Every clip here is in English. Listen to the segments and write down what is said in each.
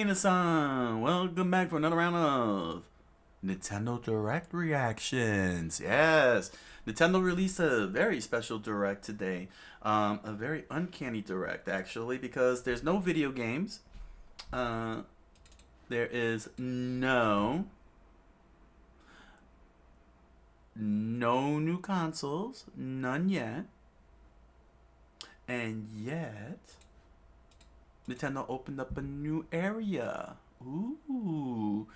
Minasan! Welcome back for another round of Nintendo Direct reactions. Yes, Nintendo released a very special Direct today. A very uncanny Direct, actually, because there's no video games. There is no new consoles, none yet. And yet, Nintendo opened up a new area. Ooh.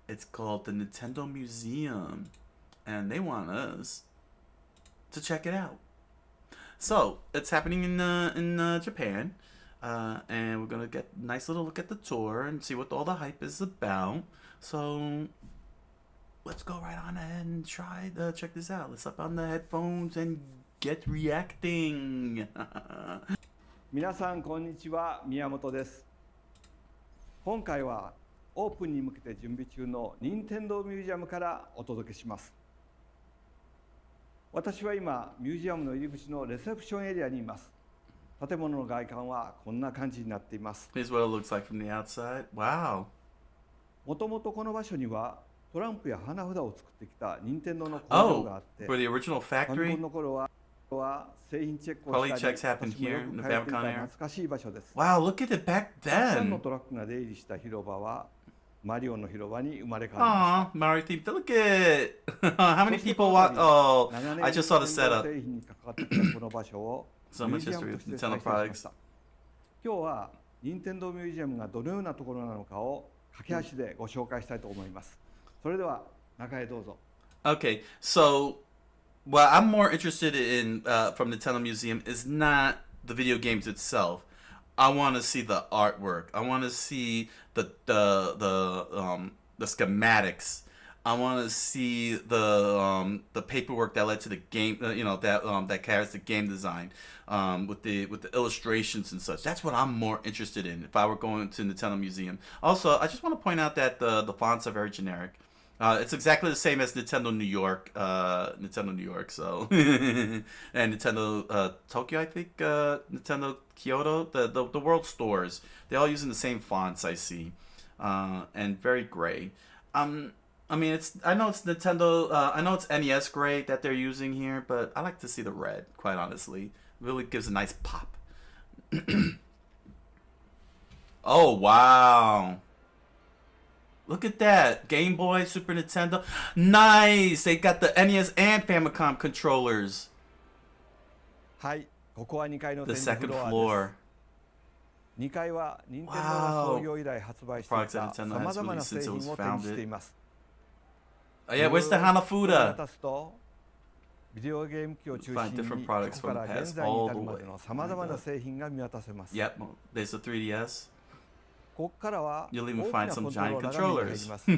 It's called the Nintendo Museum. And they want us to check it out. So, it's happening in Japan. And we're going to get a nice little look at the tour and see what all the hype is about. So, let's go right on ahead and try to check this out. Let's up on the headphones and get reacting. 皆さんこんにちは、宮本です。今回はオープンに向けて準備中の任天堂ミュージアムからお届けします。私は今ミュージアムの入り口のレセプションエリアにいます。建物の外観はこんな感じになっています。Here's what it looks like from the outside. Wow. もともとこの場所にはトランプや花札を作ってきた任天堂の工場があって、for the original ファミコ factory. ンの頃は製品チェックを Quality したり、 checks happened 私もよ here く in the 通ってい Famicom た area. 懐かしい場所です。 Wow, look at it back たくさんの then. トラックが出入りした広場はマリオの広場に生まれ変わりま Aw, Mario themed. Look at how many people watch. Oh, した。 I just saw the 長 setup. 年製品に関わってきたこの場所を So ミュ much ージア history ムと with して Nintendo 再生しま products. した。今日は任天堂ミュージアムがどのようなところなのかを駆け足でご紹介したいと思います。それでは中へどうぞ。 Okay, so what I'm more interested in from Nintendo Museum is not the video games itself. I want to see the artwork. I want to see the schematics. I want to see the paperwork that led to the game. That carries the game design, with the illustrations and such. That's what I'm more interested in if I were going to Nintendo Museum. Also, I just want to point out that the fonts are very generic. It's exactly the same as Nintendo New York. So and Nintendo Tokyo, I think. Nintendo Kyoto, the world stores. They're all using the same fonts, I see, and very gray. I mean, I know it's Nintendo. I know it's NES gray that they're using here, but I like to see the red. Quite honestly, it really gives a nice pop. Oh wow! Look at that, Game Boy, Super Nintendo. Nice. They got the NES and Famicom controllers. はい、ここは2階の The 展示フ second ロアです。 floor. 2階は任天堂が創業以来発売してい Products た that さ Nintendo ま has ざまな released 製 since it 品 was を展示してい founded. ます。 Oh yeah, where's the 見 Hanafuda? 渡すとビデオゲーム機を中 Find 心 different にこ products こから from the 現 past 在に all 至 the るま way. でのさまざまな製品が見渡せます。 Yep, there's the 3DS. ここからは You'll 大 even き find な some コントロ giant ーラーが目に入り controllers. ます。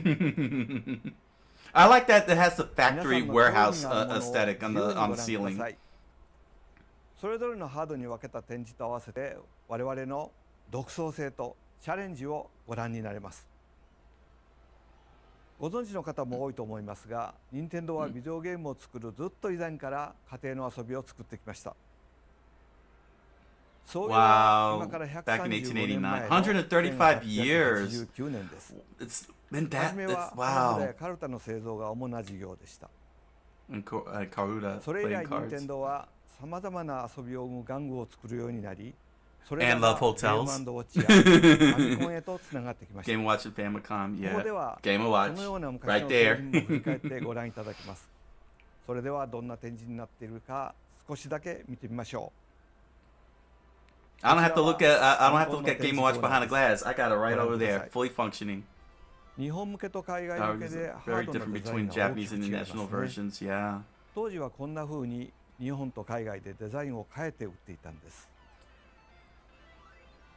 I like that it has the 皆さ factory んの興味 warehouse があるものを aesthetic 自 on 由 the にご覧 on く the だ ceiling. さい。それぞれのハードに分けた展示と合わせて我々の独創性とチャレンジをご覧になれます。ご存知の方も多いと思いますが、任天堂はビデオゲームを作るずっと以前から家庭の遊びを作ってきました。創業は今 Wow, から back in 135年前の135 years. 1889年です。 It's been 初 that. め It's は花札 wow. やカルタの製造が主な事業でした。 And Karuta それ以 playing 来任天 cards. 堂はさまざまな遊びを生む玩具を作るようになり、それ And ら Love がゲーム Hotels. &ウォッチやファミコンへとつながってきました。 Game Watch and Famicom. ここで Yeah. は Game そ Watch. のような昔 Right の製 there. 品も振り返ってご覧いただきます。それではどんな展示になっているか少しだけ見てみましょう。 I don't have to look at I don't have to look at Game Watch behind the glass. I got it right over there, fully functioning. 日本向けと海外 That 向け was でハ very ードの different デザイ between ンが大き Japanese く and 違います international ね。 versions. Yeah. 当時はこんな風に日本と海外でデザインを変えて売っていたんです。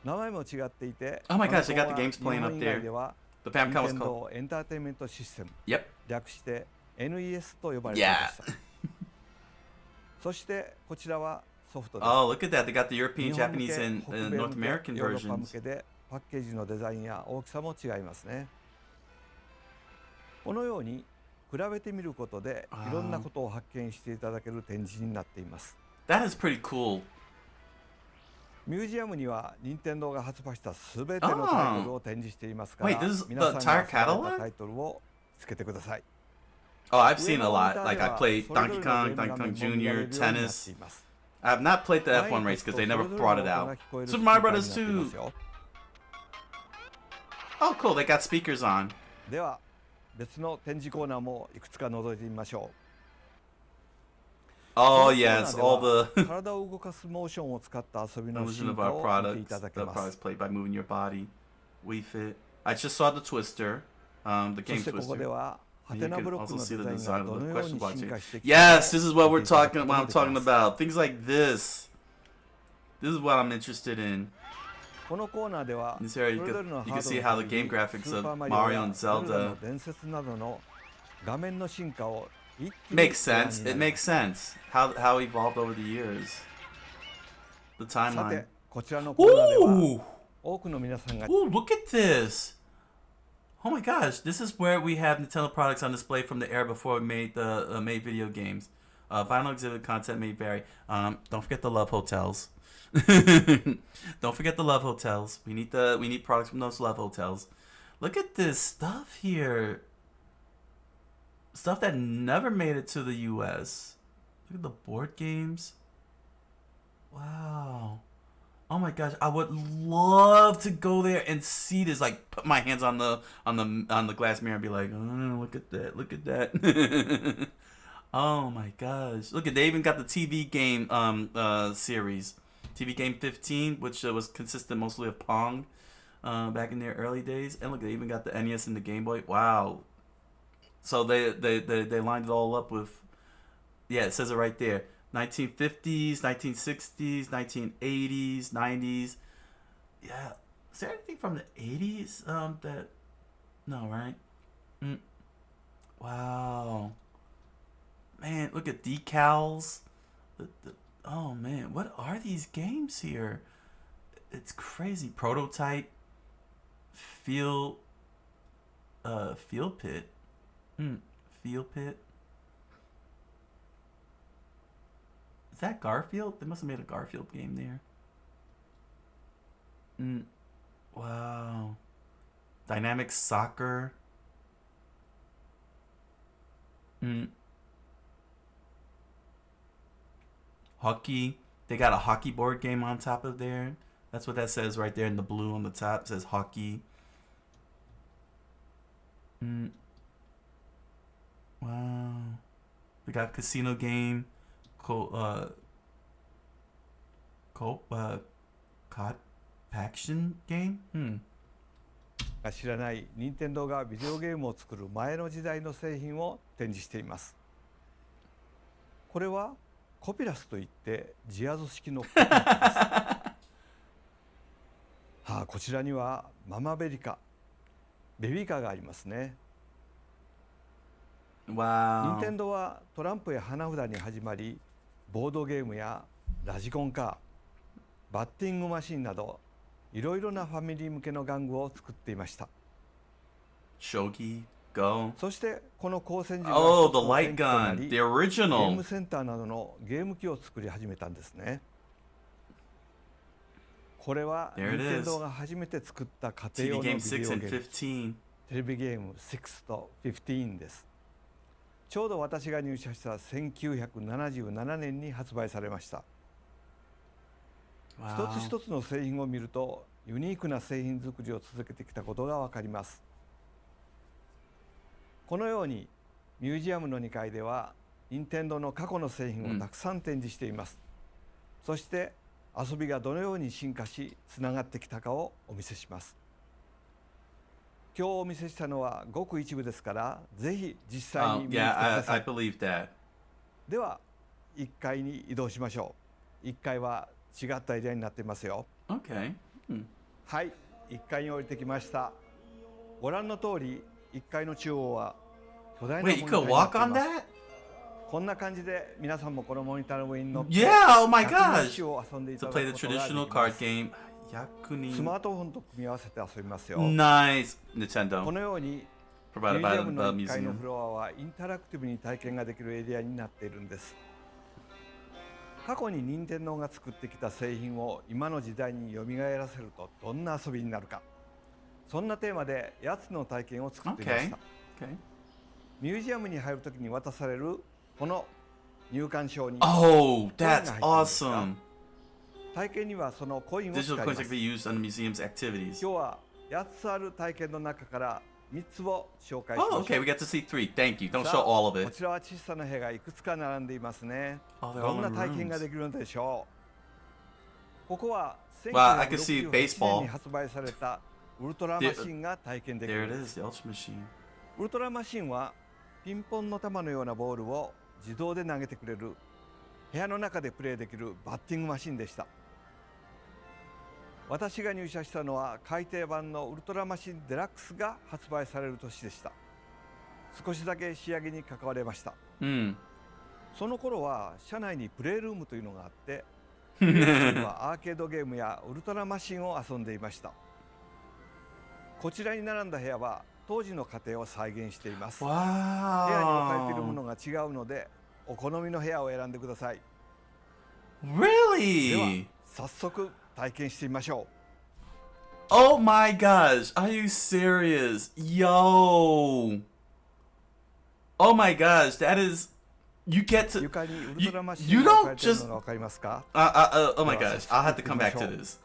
名前も違っていて、 Oh my gosh, they ファ got ミ the コン games は playing 日 up 本以外で there. は The 任 Famicom was 天 called. 堂エンターテインメントシステム Yep. 略して NES と呼ばれていました。そしてこちらはソフトです。 Oh, look at that. They got the 日 European, 本向 Japanese, け、 and 北米 North 向 American け、ヨーロッパ向 versions. けでパッケージのデザインや大きさも違いますね。このように比べてみることでいろんなことを発見していただける展示になっています。 That is pretty cool. ミュージアムには任天堂が発売したすべてのタイトルを展示していますか Wait, ら、 this is 皆 the さんが entire 遊ばれた catalog? タイトルをつけてください。 Oh, I've 上 seen の a モニ lot. ター Like で I は played それぞ Donkey れのゲ Kong, ーム Donkey 画 Kong 面も見られ Jr., るようになって Tennis. います。 I have not played the 前 F1 に race 立つ because と they そ never れぞれ brought の it 音 out. が聞こえる Super スピーカ Mario ーに Brothers なっていま 2. すよ。 Oh, cool. They got speakers on. では別の展示コーナーもいくつか覗いてみましょう。 Oh このコー yeah, ナ it's ーで all は the 体を動かすモーションを使った遊びの illusion 進 of 化 our を見てい products. ただ The けま products す。 played by moving your body. We Fit. I just saw the Twister, the そ game してここで Twister. はハ And テ you ナ can ブロック also の see デ the ザインが design ど of の the よう question に blockchain. 進化してきた Yes, か this is を what 見 we're ていただく talking. こと What が I'm できま talking す。 about. Things like this. This is what I'm interested in. このコーナーでは In そ this area, れ you ぞ can, れの you ハ can ード see の how the 限り game graphics スー of パーマリオ Mario や and ゼルダ Zelda の伝説などの画面の進化を一気に makes ご覧 sense. にな It りま makes す。 sense. How it evolved over the years. The さ timeline. てこちらのコーナーでは Ooh! 多くの皆さんが Ooh, look at this. Oh my gosh, this is where we have Nintendo products on display from the era before we made the made video games. Vinyl exhibit content may vary. Don't forget the love hotels. Don't forget the love hotels. We need products from those love hotels. Look at this stuff here. Stuff that never made it to the US. Look at the board games. Wow. Oh my gosh, I would love to go there and see this. Like, put my hands on the glass mirror and be like, oh, look at that, look at that. Oh my gosh, look at, they even got the TV game series, TV game 15, which was consistent mostly of Pong back in their early days. And look, they even got the NES and the Game Boy. Wow. So they lined it all up with, yeah, it says it right there. 1950s, 1960s, 1980s, 90s. Yeah. Is there anything from the 80s that... No, right? Wow. Man, look at decals. Oh, man. What are these games here? It's crazy. Prototype. Field Pit. Field Pit. Is that Garfield? They must have made a Garfield game there. Wow. Dynamic Soccer. Hockey. They got a hockey board game on top of there. That's what that says right there in the blue on the top. It says hockey. Wow. We got casino game. Paction game? 知らない任天堂がビデオゲームを作る前の時代の製品を展示しています。これはコピラスといってジアーズ式のコピラスです。こちらにはママベリカ、ベビーカーがありますね。Wow. 任天堂はトランプや花札に始まり、ボードゲームやラジコンカー、バッティングマシンなどいろいろなファミリー向けの玩具を作っていました。Shogi, Go. そしてこの光線銃が Oh, 一つ the の light 転機とな gun, り、 the ゲー original. ムセンターなどのゲーム機を作り始めたんですね。これは There 任 it 天堂 is. が初めて作った家庭 TV 用の game ビデオ 6 ゲ and ーム、 15. テレビゲーム6と15です。ちょうど私が入社した1977年に発売されました。一 Wow. つ一つの製品を見るとユニークな製品作りを続けてきたことがわかります。このようにミュージアムの2階では任天堂の過去の製品をたくさん展示しています。そして遊びがどのように進化しつながってきたかをお見せします。今日お見せしたのはごく一部ですから、ぜひ実際に見に来てく Yeah, ださ I い。 believe that. では1階に移動しましょう。1階は違ったエリアになっていますよ。 Okay. はい、1階に降りてきました。ご覧の通り1階の中央は巨大なモ Wait, ニ you ター could になっ walk てい on ます。 that? こんな感じで皆さんもこのモニターの上に乗って Yeah, oh my 百人 gosh. 一首を遊んでいた To だ play く the ことがで traditional きま card す。 game. ス Yakunin. マートフォンと組み合わせて遊びますよ。 Nice. こ Nintendo. のようにミ Provided ュージ by アム the の1階の museum. フロアはインタラクティブに体験ができるエリアになっているんです。過去に任天堂が作ってきた製品を今の時代に蘇らせるとどんな遊びになるか、そんなテーマで8つの体験を作ってみました。 Okay. ミュージアムに入るときに渡されるこの入館証に Oh, that's awesome. 体験にはそのコインを使 Digital いま coins that す。 can be used on the museum's activities. 今日は8つある体験の中から3つを紹介しましょ Oh, う。 okay, we get to see 3. Thank you. Don't さ show あ all of こ it. ちらは小さな部屋がいくつか並んでいますね。 Oh, they're ど all んな in 体験が rooms. できるのでしょう。ここは Wow, I can see 1968 baseball. 年に発売されたウルトラマシンが体験でき There る it んで is, す。 the Ultra Machine. ウルトラマシンはピンポンの球のようなボールを自動で投げてくれる部屋の中でプレーできるバッティングマシンでした。私が入社したのは改訂版のウルトラマシンデラックスが発売される年でした。少しだけ仕上げに関われました。 Hmm. その頃は社内にプレイルームというのがあって、プレイルームはアーケードゲームやウルトラマシンを遊んでいました。こちらに並んだ部屋は当時の家庭を再現しています。部屋に置かれているも Wow. のが違うので、お好みの部屋を選んでください。では Really? 早速体験してみましょ Oh my gosh. Are you serious? Yo. Oh my gosh. That is. You get う。 to. 床にウルトラマシ You ンが置か don't れている just. のがわかりますか？ Oh my Well, gosh. I'll have to come back to this.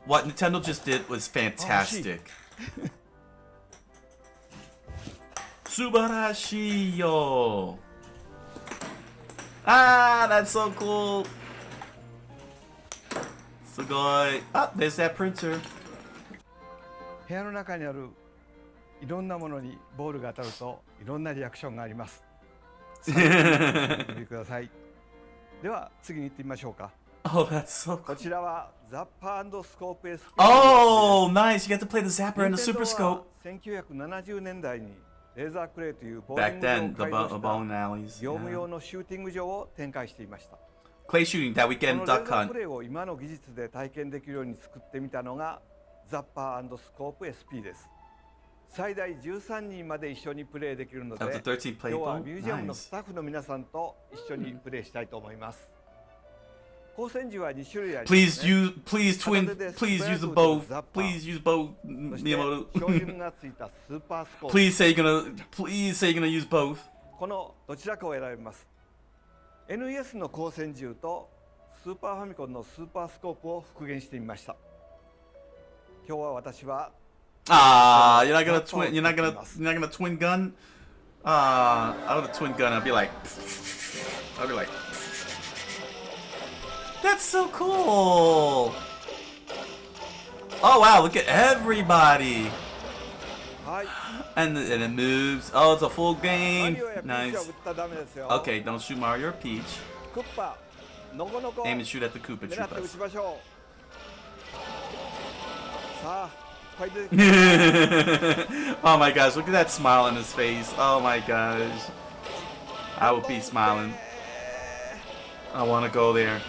What Nintendo just did was fantastic. Subarashi yo. Ah, that's so cool. Sugoi. Ah, there's that printer. 部屋の中にあるいろんなものにボールが当たるといろんなリアクションがあります。さあご覧ください。では次に行ってみましょうか。 Oh, that's so こ cool. ちらはザッパー&スコープ SP。 Oh, nice. You get to play the Zapper and the 任 Super 天堂は Scope. 1970年代にレーザークレイというボーリン Back グ場 then, を the 改 bowling 良した alleys. 業務 Yeah. 用のシューティング場を展開していました。 Clay shooting that we こ get の in レー Duck ザー Hunt. プレイを今の技術で体験できるように作ってみたのがザッパー&スコープ SP です。最大13人まで一緒にプレイできるので、 Up to 13 今日は playable. ミュージアムの Nice. スタッフの皆さんと一緒にプレイしたいと思います。光線銃は2種類あります、ね。 Please use, please use the bow. Please use bow, そして Miyamoto. 標準がついたスーパースコープ。 Please say you're gonna use both. このどちらかを選べます。 NES の光線銃とスーパーファミコンのスーパースコープを復元してみました。今日は私は Ah, you're not gonna twin gun. I would have twin gun. I'd be like, that's so cool. Oh wow, look at everybody. はい。 And it moves. Oh, it's a full マ game. リオやピーチは Nice. 撃ったらダメですよ。 Okay, don't shoot Mario or Peach. クッパ、ノコノコ Aim and shoot at the Koopa 狙って撃 Troopas. ちましょう。さあ、いっぱい出てきた。 Oh my gosh, look at that smile on his face. Oh my gosh. I would be smiling. I want to go there.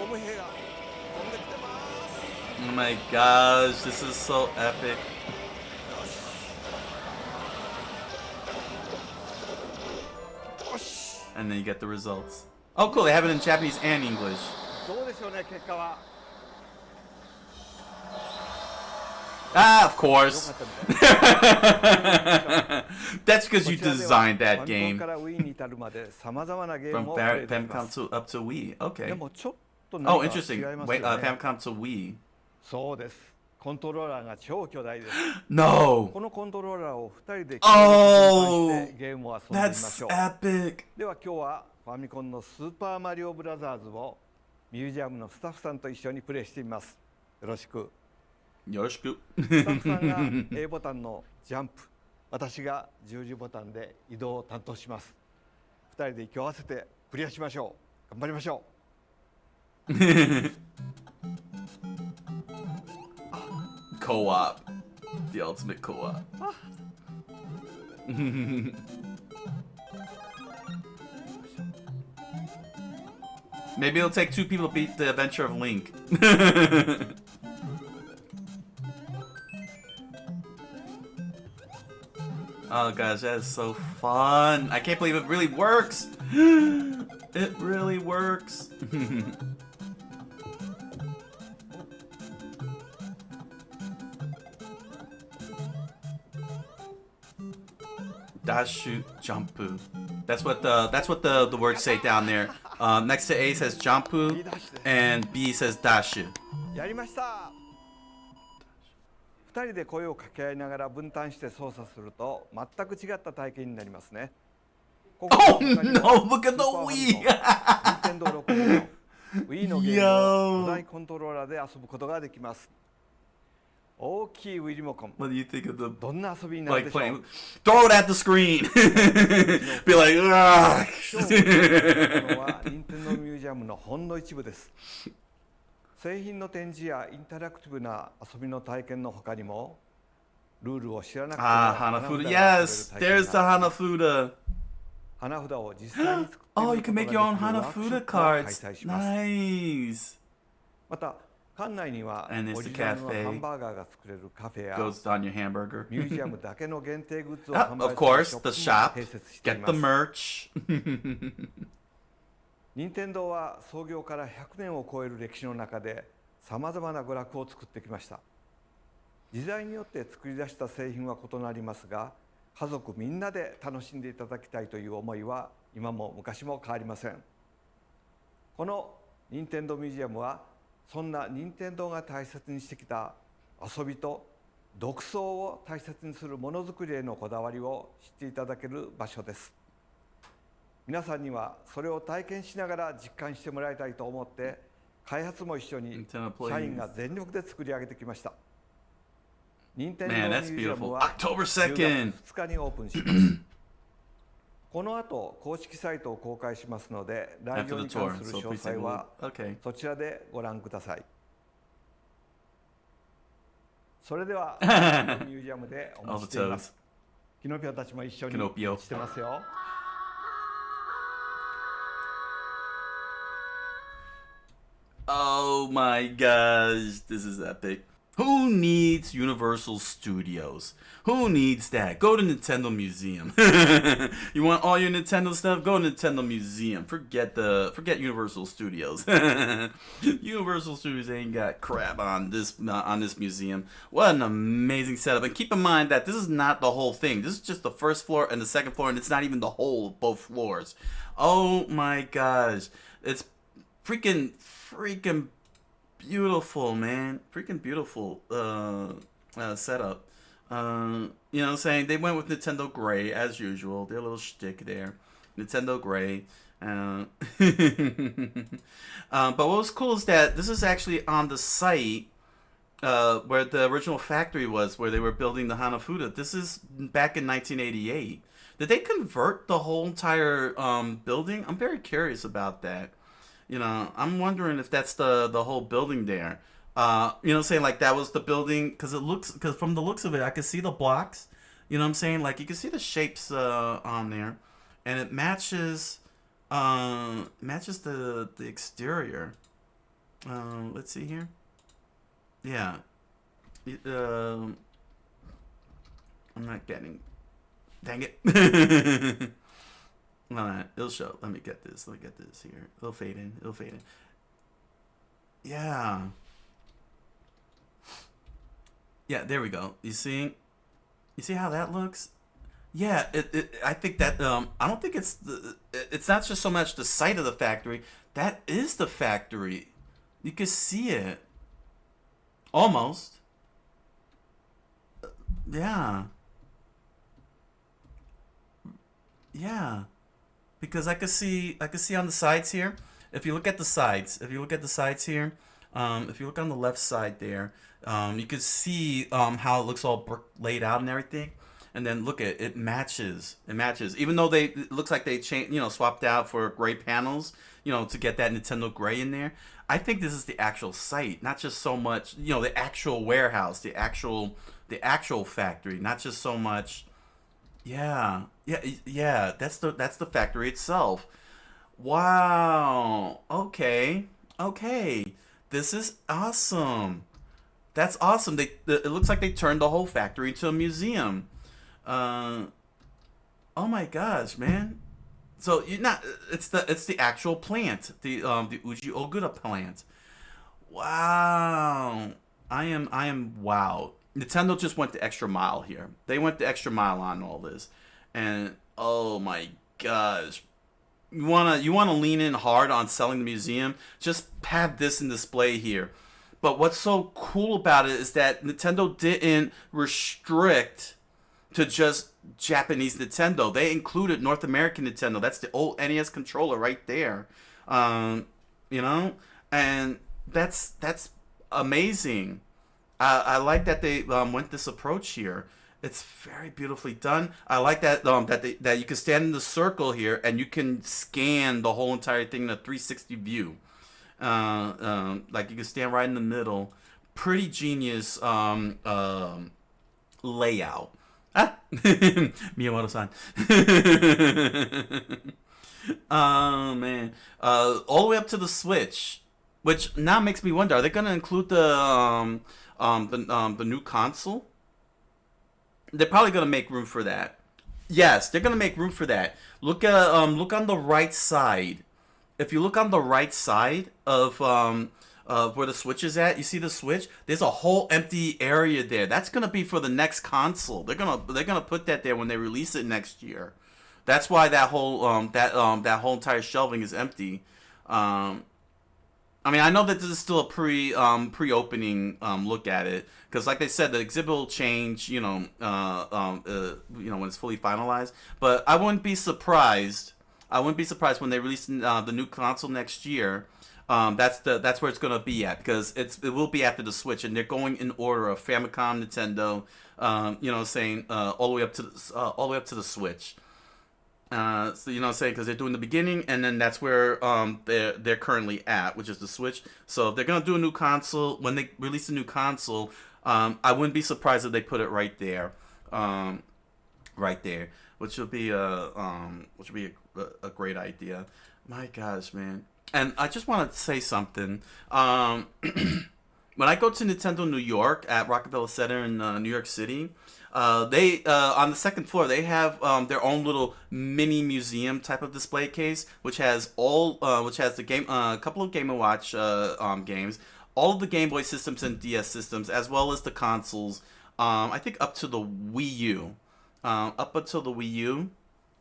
ボム兵が飛んできてます。 Oh my gosh, this is so epic. And then you get the results. Oh cool, they have it in Japanese and English. どうでしょうね、結果は。 Ah, of よ course. かったみたい。 That's because こ you ちらでは designed ファ that ミコン game. から Wii に至るまで様々なゲー From ムをプレイでき Famicom ます。 to up to Wii. で Okay. もちょっと Oh, 何か違 interesting. います Wait, よね。 Famicom to Wii. そうです。コントローラーが超巨大です。 No. このコントローラーを2人で Oh してゲームを遊んでみま That's しょう。 epic. では今日はファミコンのスーパーマリオブラザーズをミュージアムのスタッフさんと一緒にプレイしてみます。よろしく。 Yoroshiku. スタッフさんが A ボタンのジャンプ、私が十字ボタンで移動を担当します。2人で息を合わせてクリアしましょう。頑張りましょう。 Co-op. The ultimate co-op. Maybe it'll take two people to beat the adventure of Link. Oh gosh, that is so fun. I can't believe it really works. It really works. Dashu jumpu. That's what the words say down there. Next to A says jumpu, and B says dashu. やりました。2人で声を掛け合いながら分担して操作すると全く違った体験になりますね。Oh no! Look at the Wii! Nintendo 64の Wii のゲームを巨大コントローラーで遊ぶことができます。大きい Wii リモコン。 What do you think of the どんな遊びになるでしょう。 like playing? Throw it at the screen. Be like, ah. 今日ののは Nintendo ミュージアムのほんの一部です。製品の展示やインタラクティブな遊びの体験の他にもルールを知らなくても Hanafuda. Yes, there's the Hanafuda. 花札を実際に作ってみること Oh, が you でき can る make your own ワークショッ Hanafuda プを開 cards. 催します。 Nice. また館内には And it's オ the リジナルの cafe. ハンバーガーが作れるカフェや Goes on your hamburger. ミュージアムだけの限定グッズを Ah, 販 of 売す course, る the ショッ shop. プも併設してい Get ま the す。 merch. 任天堂は創業から100年を超える歴史の中でさまざまな娯楽を作ってきました。時代によって作り出した製品は異なりますが、家族みんなで楽しんでいただきたいという思いは今も昔も変わりません。この任天堂ミュージアムはそんな任天堂が大切にしてきた遊びと独創を大切にするものづくりへのこだわりを知っていただける場所です。皆さんにはそれを体験しながら実感してもらいたいと思って開発も一緒に社員が全力で作り上げてきました。任天堂ミ Man, ュ that's ージアム beautiful. は October 10 2nd. 月2日にオープンします。この後公式サイトを公開しますので、来 After 場 the に tour. 関する So 詳 please 細 take a は look. Okay. そちらでご覧ください。それではミュージアムでお All 待ち the していま toes. す。キノピオたちも一緒に Kinopio. してますよ。Oh my gosh, this is epic. Who needs Universal Studios? Who needs that? Go to Nintendo Museum. You want all your Nintendo stuff? Go to Nintendo Museum. Forget Universal Studios. Universal Studios ain't got crap on this museum. What an amazing setup! And keep in mind that this is not the whole thing. This is just the first floor and the second floor, and it's not even the whole of both floors. Oh my gosh, it's freaking beautiful, man. Freaking beautiful setup. You know what I'm saying? They went with Nintendo Gray as usual. Their little shtick there. Nintendo Gray. But what was cool is that this is actually on the site where the original factory was, where they were building the Hanafuda. This is back in 1988. Did they convert the whole entire building? I'm very curious about that. You know, I'm wondering if that's the whole building there. You know what I'm saying? Like that was the building, because from the looks of it, I could see the blocks. You know what I'm saying? Like you can see the shapes on there, and it matches the exterior. Let's see here. Yeah. I'm not getting. Dang it. Alright, it'll show. Let me get this here. It'll fade in. Yeah. Yeah, there we go. You see how that looks? Yeah, I think that I don't think it's not just so much the site of the factory. That is the factory. You can see it. Almost. Yeah. Yeah. Because I could see on the sides here. If you look at the sides here, if you look on the left side there, you can see how it looks all laid out and everything. And then look at it matches. It matches. Even though it looks like they swapped out for gray panels, to get that Nintendo Gray in there. I think this is the actual site, not just so much, the actual warehouse, the actual factory, not just so much. Yeah. That's the factory itself. Wow. Okay. This is awesome. That's awesome. It looks like they turned the whole factory into a museum. Oh my gosh, man. So you not it's the actual plant, the Uji Ogura plant. Wow. I am wow. Nintendo just went the extra mile here. They went the extra mile on all this. And oh my gosh. You wanna lean in hard on selling the museum, just have this in display here. But what's so cool about it is that Nintendo didn't restrict to just Japanese Nintendo. They included North American Nintendo. That's the old NES controller right there. Um, you know, and that's amazing. I like that they went this approach here. It's very beautifully done. I like that that you can stand in the circle here and you can scan the whole entire thing in a 360 view. Like you can stand right in the middle. Pretty genius layout. Ah, Miyamoto-san. Oh man, all the way up to the Switch, which now makes me wonder: are they going to include the new console? They're probably going to make room for that. Yes, they're going to make room for that. Look on the right side. If you look on the right side of where the Switch is at, you see the Switch. There's a whole empty area there. That's gonna be for the next console. They're gonna put that there when they release it next year. That's why that whole entire shelving is empty. Um, I mean, I know that this is still a pre-opening look at it because, like they said, the exhibit will change. When it's fully finalized. But I wouldn't be surprised. I wouldn't be surprised when they release the new console next year. That's where it's gonna be at because it will be after the Switch, and they're going in order of Famicom, Nintendo, saying all the way up to the Switch. So saying because they're doing the beginning, and then that's where they're currently at, which is the Switch. So if they're gonna do a new console when they release a new console, I wouldn't be surprised if they put it right there, which would be a great idea. My gosh, man. And I just want to say something. When I go to Nintendo New York at Rockefeller Center in New York City, they on the second floor they have their own little mini museum type of display case, which has the game, a couple of Game & Watch games, all of the Game Boy systems and DS systems, as well as the consoles. I think up to the Wii U, up until the Wii U.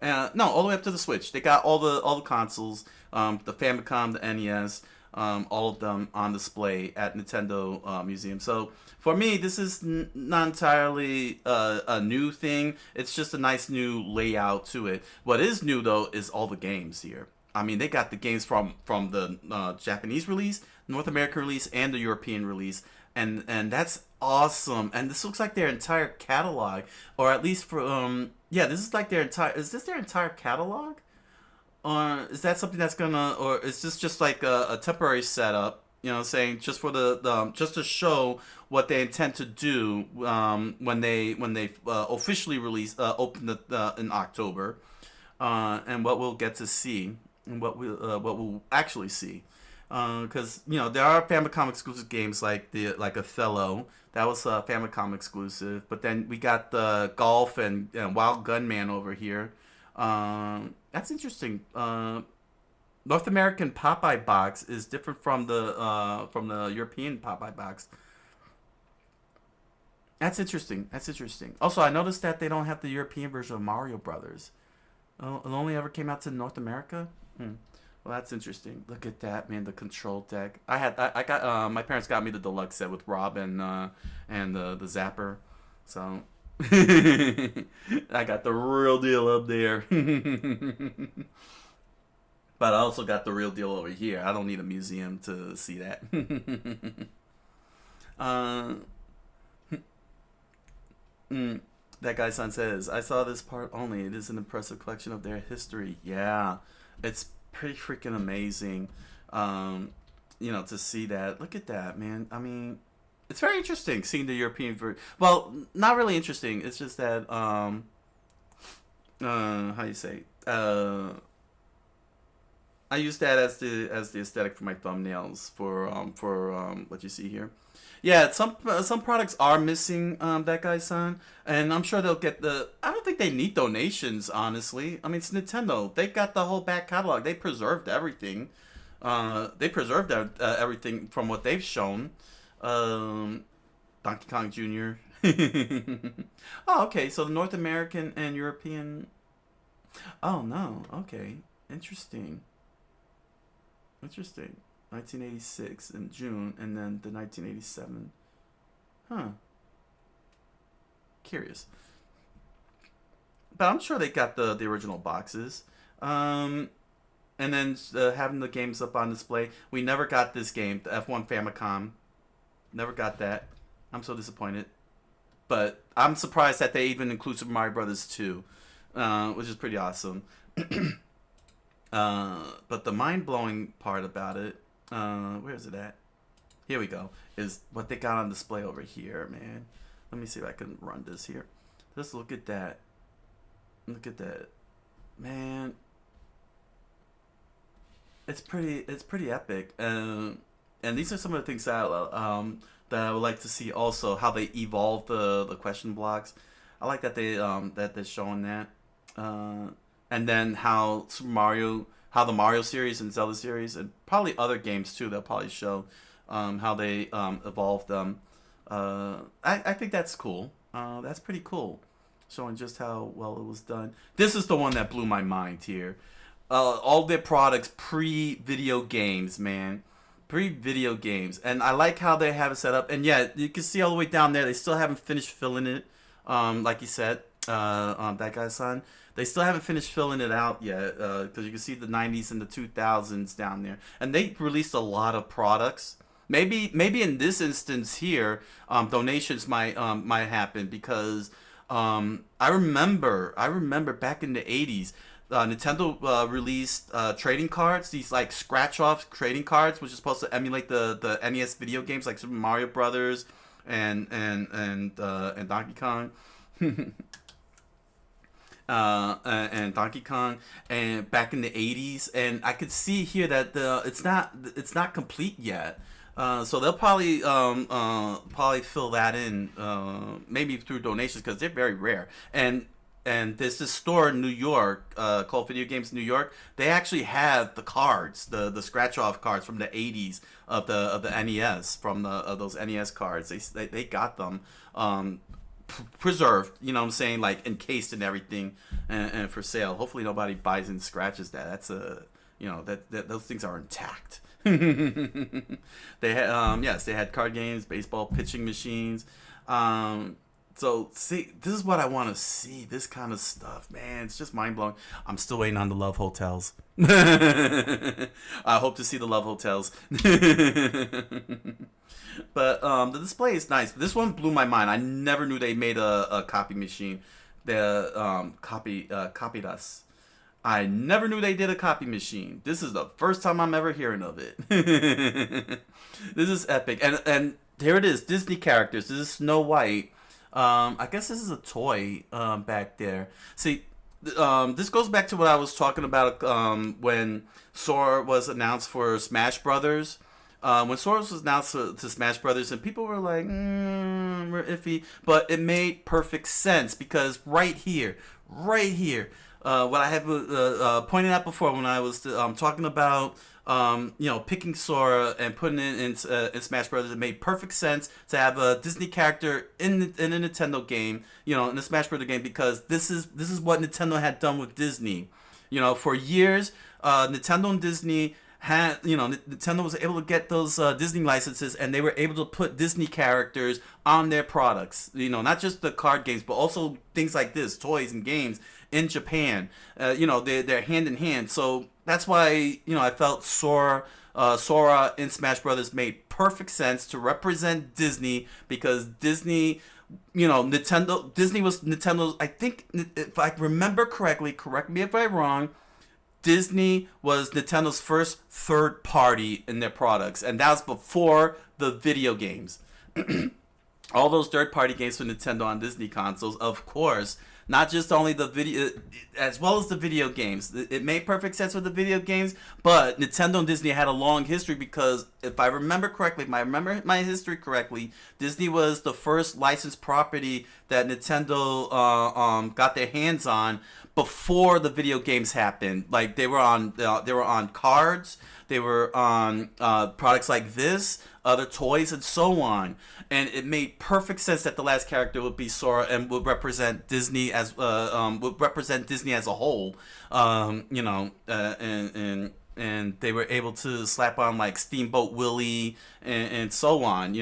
No, all the way up to the Switch. They got all the consoles, the Famicom, the NES, all of them on display at Nintendo Museum. So for me, this is not entirely a new thing. It's just a nice new layout to it. What is new though is all the games here. I mean, they got the games from the Japanese release, North American release, and the European release, and that's awesome. And this looks like their entire catalog, or at least for yeah, this is like their entire. Is this their entire catalog, or is that something that's gonna, or is this just like a temporary setup? Saying just for the just to show what they intend to do when they officially open in October, and what we'll get to see and what we'll actually see. Because there are Famicom exclusive games like Othello, that was a Famicom exclusive, but then we got the Golf and Wild Gunman over here. That's interesting. North American Popeye box is different from the European Popeye box. That's interesting. That's interesting. Also, I noticed that they don't have the European version of Mario Brothers. Oh, it only ever came out to North America. Well, that's interesting. Look at that, man. The control deck. I got my parents got me the deluxe set with Rob and the Zapper. So I got the real deal up there. But I also got the real deal over here. I don't need a museum to see that. uh, that guy son says, I saw this part only. It is an impressive collection of their history. Yeah, it's pretty freaking amazing. To see that. Look at that, man. I mean, it's very interesting seeing the European version. Well, not really interesting. It's just that how you say I use that as the aesthetic for my thumbnails for what you see here. Yeah, some products are missing that guy's son, and I'm sure they'll get the. I don't think they need donations, honestly. I mean, it's Nintendo. They got the whole back catalog. They preserved everything. They preserved everything from what they've shown. Um, Donkey Kong Jr. Oh, okay. So the North American and European. Oh no. Okay. Interesting. Interesting. 1986 in June, and then the 1987. Huh. Curious. But I'm sure they got the original boxes. Um, and then having the games up on display. We never got this game, the F1 Famicom. Never got that. I'm so disappointed. But I'm surprised that they even include Super Mario Brothers 2, which is pretty awesome. But the mind-blowing part about it, where is it at? Here we go. Is what they got on display over here, man. Let me see if I can run this here. Just look at that. Look at that, man. It's pretty epic. And these are some of the things that I would like to see also, how they evolve the question blocks. I like that that they're showing that. And then how how the Mario series and Zelda series, and probably other games too, they'll probably show how they evolved them. I think that's cool. That's pretty cool, showing just how well it was done. This is the one that blew my mind here. All their products pre-video games, man. Pre-video games. And I like how they have it set up. And yeah, you can see all the way down there, they still haven't finished filling it. Like you said, that guy's son. They still haven't finished filling it out yet, because you can see the 90s and the 2000s down there. And they released a lot of products. Maybe in this instance here, donations might happen, because I remember back in the 80s, Nintendo released trading cards, these like scratch off trading cards, which is supposed to emulate the NES video games like Super Mario Brothers and Donkey Kong. And Donkey Kong, and back in the 80s, and I could see here that it's not complete yet. So they'll probably fill that in, maybe through donations, because they're very rare. And there's this store in New York, called Video Games New York. They actually have the cards, the scratch off cards from the 80s of the NES, from those NES cards. They got them. Preserved, you know what I'm saying, like encased and everything, and for sale. Hopefully nobody buys and scratches that. That's that those things are intact. They had yes, they had card games, baseball pitching machines. So see, this is what I want to see. This kind of stuff, man. It's just mind blowing. I'm still waiting on the Love Hotels. I hope to see the Love Hotels. But the display is nice. This one blew my mind. I never knew they made a copy machine. The copied us. I never knew they did a copy machine. This is the first time I'm ever hearing of it. This is epic. And here it is, Disney characters. This is Snow White. I guess this is a toy back there. See, this goes back to what I was talking about when Sora was announced for Smash Brothers. When Sora was announced to Smash Brothers, and people were like, we're iffy, but it made perfect sense, because right here, what I had pointed out before when I was talking about picking Sora and putting it in Smash Brothers, it made perfect sense to have a Disney character in a Nintendo game, in a Smash Brothers game, because this is what Nintendo had done with Disney. For years, Nintendo and Disney had, Nintendo was able to get those Disney licenses, and they were able to put Disney characters on their products. Not just the card games, but also things like this, toys and games in Japan. They're hand in hand. So that's why I felt Sora in Smash Brothers made perfect sense to represent Disney, because Disney. Disney was Nintendo's. I think, if I remember correctly, correct me if I'm wrong, Disney was Nintendo's first third party in their products, and that was before the video games. All those third party games for Nintendo on Disney consoles, of course, not just only the video, as well as the video games. It made perfect sense with the video games, but Nintendo and Disney had a long history because if I remember correctly, if I remember my history correctly, Disney was the first licensed property that Nintendo got their hands on before the video games happened. Like they were on cards, they were on products like this, other toys, and so on. And it made perfect sense that the last character would be Sora and would represent Disney as a whole. And they were able to slap on like Steamboat Willie and so on.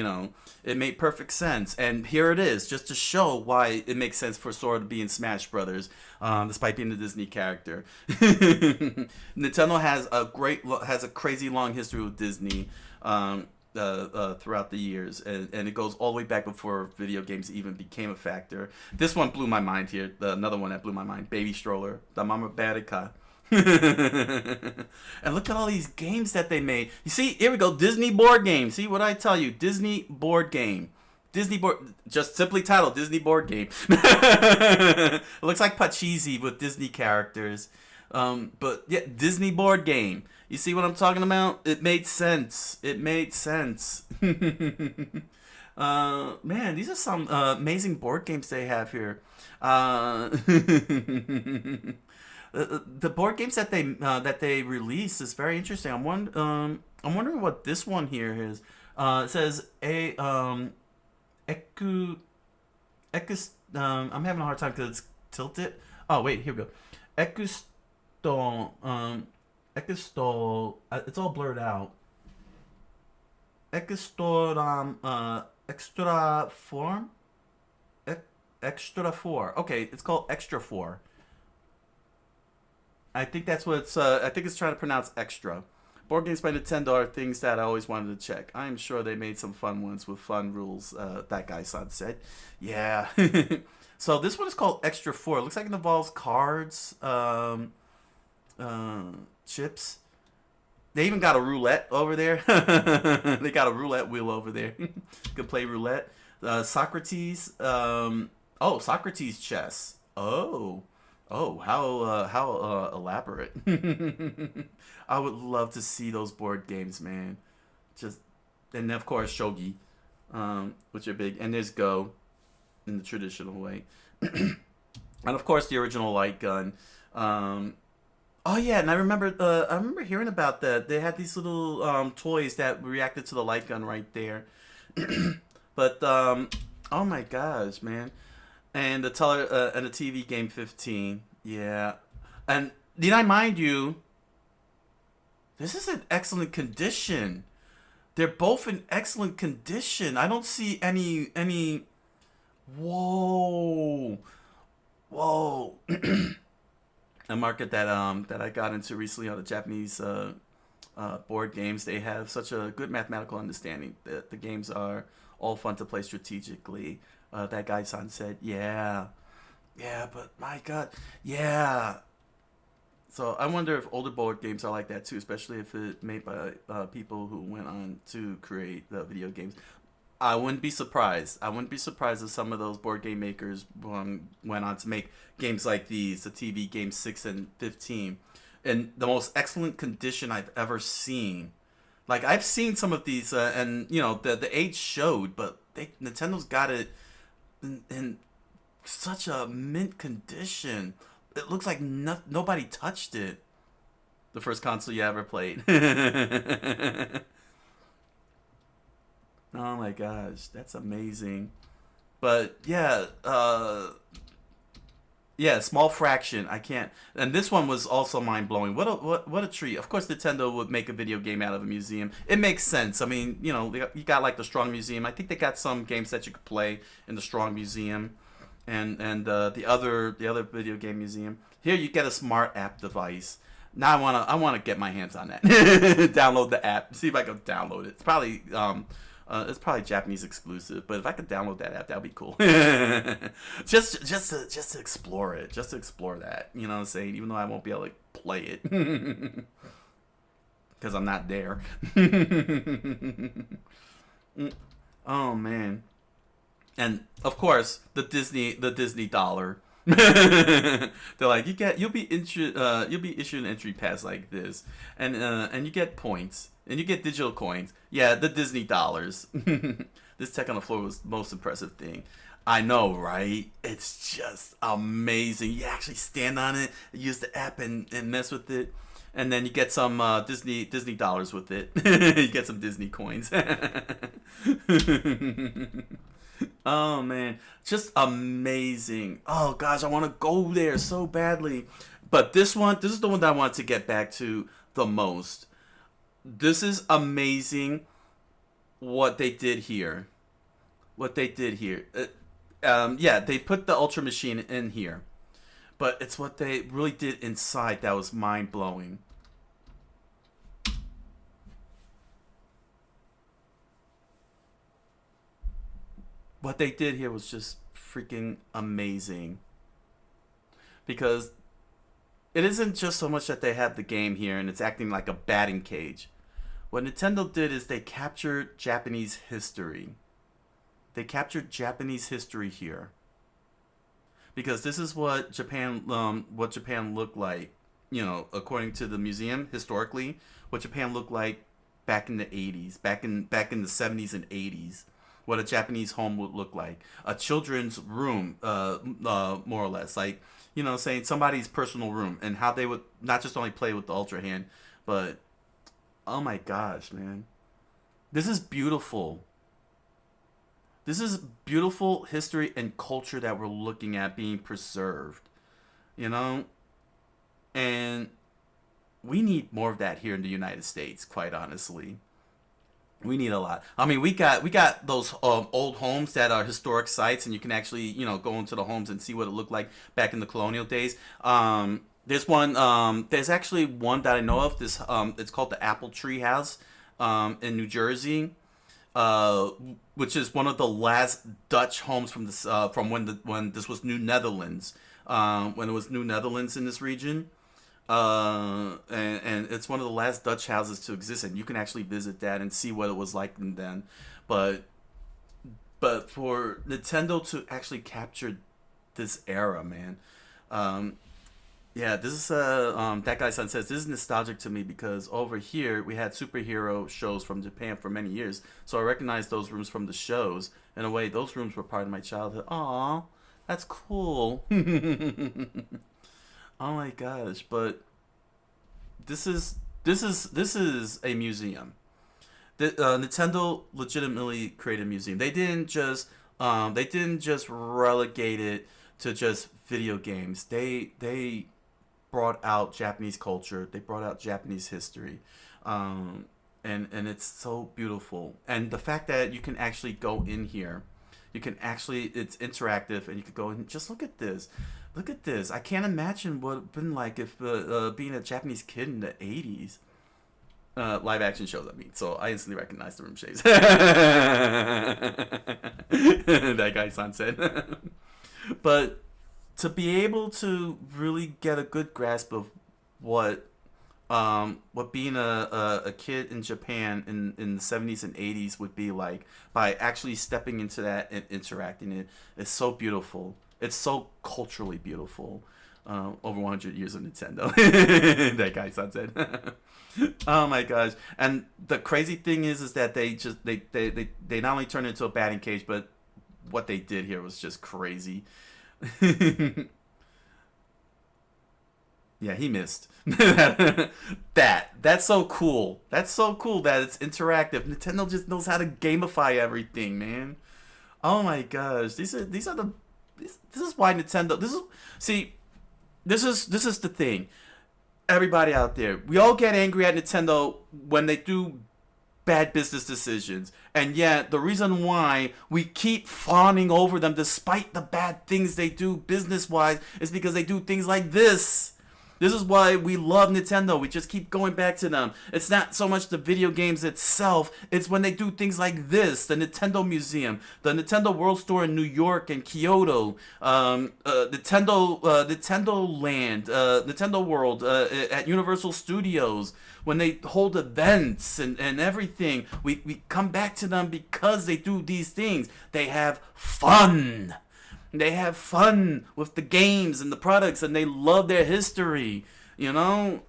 It made perfect sense. And here it is, just to show why it makes sense for Sora to be in Smash Brothers, despite being a Disney character. Nintendo has a crazy long history with Disney. Throughout the years, and it goes all the way back before video games even became a factor. This one blew my mind here. Another one that blew my mind, Baby Stroller, the Mama Barica. And look at all these games that they made. You see, here we go, Disney board game. See what I tell you, Disney board game. Disney board, just simply titled Disney board game. It looks like Pachisi with Disney characters. But yeah, Disney board game. You see what I'm talking about? It made sense. It made sense. Man, these are some amazing board games they have here. The board games that they release is very interesting. I'm wondering what this one here is. It says I'm having a hard time because it's tilted. Oh wait, here we go. It's all blurred out. Extra form? Extra 4. Okay, it's called Extra 4. I think that's what I think it's trying to pronounce extra. Board games by Nintendo are things that I always wanted to check. I'm sure they made some fun ones with fun rules, that guy-san said. Yeah. So this one is called Extra 4. It looks like it involves cards, chips. They even got a roulette over there. They got a roulette wheel over there. You can play roulette. Socrates. Socrates chess. Oh, how elaborate. I would love to see those board games, man. And of course shogi, which are big. And there's Go, in the traditional way. And of course the original light gun. Oh yeah, and I remember hearing about that. They had these little toys that reacted to the light gun right there. But oh my gosh, man! And the TV game 15, yeah. And did I mind you? This is in excellent condition. They're both in excellent condition. I don't see any. Whoa. A market that I got into recently on the Japanese board games. They have such a good mathematical understanding that the games are all fun to play strategically. That guy-san said, yeah, but my God, yeah. So I wonder if older board games are like that too, especially if it's made by people who went on to create video games. I wouldn't be surprised. If some of those board game makers went on to make games like these, the TV games 6 and 15, in the most excellent condition I've ever seen. Like I've seen some of these, and the age showed, but Nintendo's got it in such a mint condition. It looks like nobody touched it. The first console you ever played. Oh my gosh, that's amazing. But yeah, small fraction. I can't. And this one was also mind blowing. What a treat. Of course, Nintendo would make a video game out of a museum. It makes sense. I mean, you got like the Strong Museum. I think they got some games that you could play in the Strong Museum, and the other video game museum. Here you get a smart app device. Now I wanna get my hands on that. Download the app. See if I can download it. It's probably Japanese exclusive, but if I could download that app, that'd be cool. just to explore it, just to explore that. You know what I'm saying? Even though I won't be able to play it because I'm not there. Oh man! And of course, the Disney dollar. They're like, you'll be issued an entry pass like this, and you get points and you get digital coins. Yeah, the Disney dollars. This tech on the floor was the most impressive thing. I know, right? It's just amazing. You actually stand on it, use the app, and mess with it, and then you get some Disney dollars with it. You get some Disney coins. Oh man, just amazing. Oh gosh, I want to go there so badly. But this is the one that I want to get back to the most. This is amazing what they did here. What they did here. Yeah, they put the Ultra Machine in here. But it's what they really did inside that was mind blowing. What they did here was just freaking amazing. Because it isn't just so much that they have the game here and it's acting like a batting cage. What Nintendo did is they captured Japanese history. They captured Japanese history here. Because this is what Japan looked like, you know, according to the museum historically, what Japan looked like back in the 80s, back in the 70s and 80s. What a Japanese home would look like. A children's room, more or less. Like, you know, saying somebody's personal room and how they would not just only play with the Ultra Hand, but, oh my gosh, man. This is beautiful. This is beautiful history and culture that we're looking at being preserved, you know? And we need more of that here in the United States, quite honestly. We need a lot. I mean, we got those old homes that are historic sites, and you can actually, you know, go into the homes and see what it looked like back in the colonial days. There's one. There's actually one that I know of. This it's called the Apple Tree House in New Jersey, which is one of the last Dutch homes from this from when this was New Netherlands, when it was New Netherlands in this region. And it's one of the last Dutch houses to exist, and you can actually visit that and see what it was like then. But for Nintendo to actually capture this era, man, yeah, this is that guy-san says this is nostalgic to me because over here we had superhero shows from Japan for many years, so I recognize those rooms from the shows. In a way, those rooms were part of my childhood. Aw, that's cool. Oh my gosh, but this is a museum. Nintendo legitimately created a museum. They didn't just relegate it to just video games. They brought out Japanese culture. They brought out Japanese history. And it's so beautiful. And the fact that you can actually go in here, it's interactive, and you could go and just look at this. Look at this. I can't imagine what it would have been like if being a Japanese kid in the 80s. Live action shows, I mean. So I instantly recognized the room shades. That guy-san said. But to be able to really get a good grasp of what being a kid in Japan in the 70s and 80s would be like by actually stepping into that and interacting it is so beautiful. It's so culturally beautiful. Over 100 years of Nintendo. That guy-san said. Oh my gosh. And the crazy thing is that they not only turned it into a batting cage, but what they did here was just crazy. Yeah, he missed. That's so cool. That's so cool that it's interactive. Nintendo just knows how to gamify everything, man. Oh my gosh. This is why Nintendo this is the thing. Everybody out there, we all get angry at Nintendo when they do bad business decisions. And yet, the reason why we keep fawning over them despite the bad things they do business-wise is because they do things like this. This is why we love Nintendo. We just keep going back to them. It's not so much the video games itself. It's when they do things like this. The Nintendo Museum, the Nintendo World Store in New York and Kyoto, Nintendo Land, Nintendo World at Universal Studios. When they hold events and everything, we come back to them because they do these things. They have fun. They have fun with the games and the products, and they love their history. You know,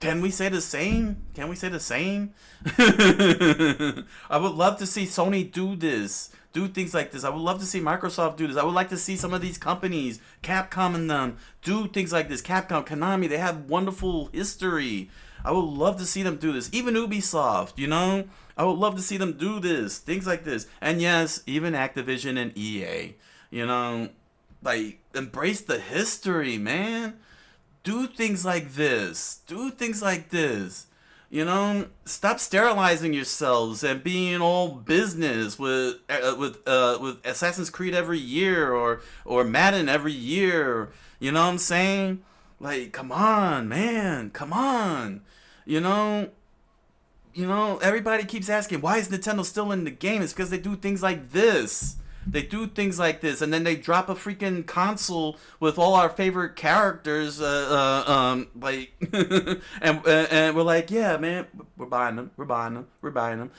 can we say the same? Can we say the same? I would love to see Sony do this. Do things like this. I would love to see Microsoft do this. I would like to see some of these companies, Capcom and them, do things like this. Capcom, Konami, they have wonderful history. I would love to see them do this. Even Ubisoft, you know? I would love to see them do this. Things like this. And yes, even Activision and EA. You know? Like, embrace the history, man. Do things like this. Do things like this. You know, stop sterilizing yourselves and being all business with Assassin's Creed every year or Madden every year. You know what I'm saying? Like, come on, man, come on. You know, everybody keeps asking why is Nintendo still in the game? It's because they do things like this. They do things like this, and then they drop a freaking console with all our favorite characters, like, and we're like, yeah, man, we're buying them, we're buying them, we're buying them.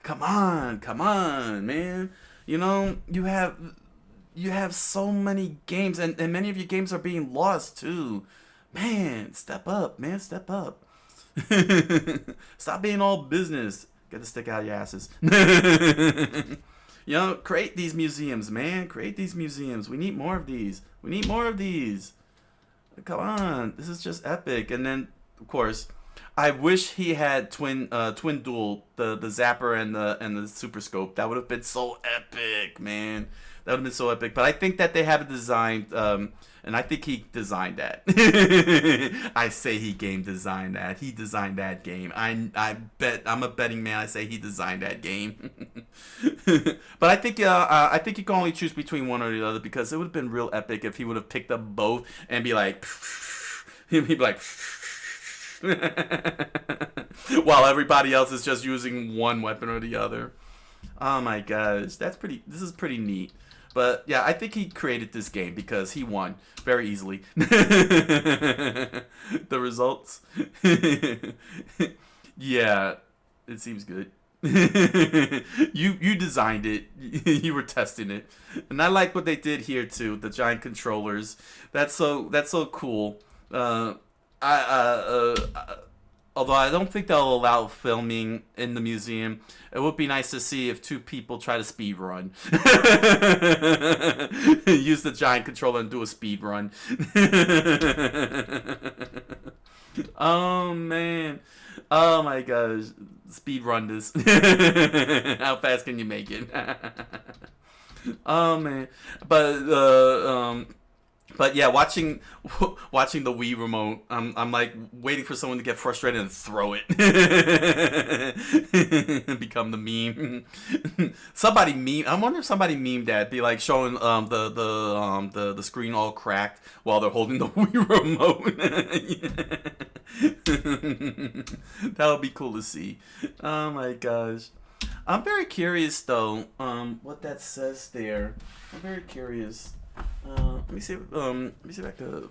Come on, man. You know, you have so many games, and many of your games are being lost too. Man, step up, man, step up. Stop being all business. Get the stick out of your asses. You know, create these museums, man. Create these museums. We need more of these. We need more of these. Come on. This is just epic. And then, of course, I wish he had twin duel, the zapper and the super scope. That would have been so epic, man. That would have been so epic. But I think that they have it designed, and I think he designed that. I say he game designed that. He designed that game. I bet I'm a betting man. I say he designed that game. But I think you can only choose between one or the other because it would have been real epic if he would have picked up both and be like, he'd be like. While everybody else is just using one weapon or the other. Oh my gosh, this is pretty neat. But yeah, I think he created this game because he won very easily. The results. Yeah, it seems good. You designed it. You were testing it. And I like what they did here too, the giant controllers. That's so cool. Although I don't think they'll allow filming in the museum, it would be nice to see if two people try to speed run. Use the giant controller and do a speed run. Oh man. Oh my gosh. Speed run this. How fast can you make it? Oh man. But yeah, watching the Wii remote, I'm like waiting for someone to get frustrated and throw it, and become the meme. Somebody meme. I wonder if somebody memed that, be like showing the screen all cracked while they're holding the Wii remote. That would be cool to see. Oh my gosh. I'm very curious though, what that says there. I'm very curious. Let me see if I could.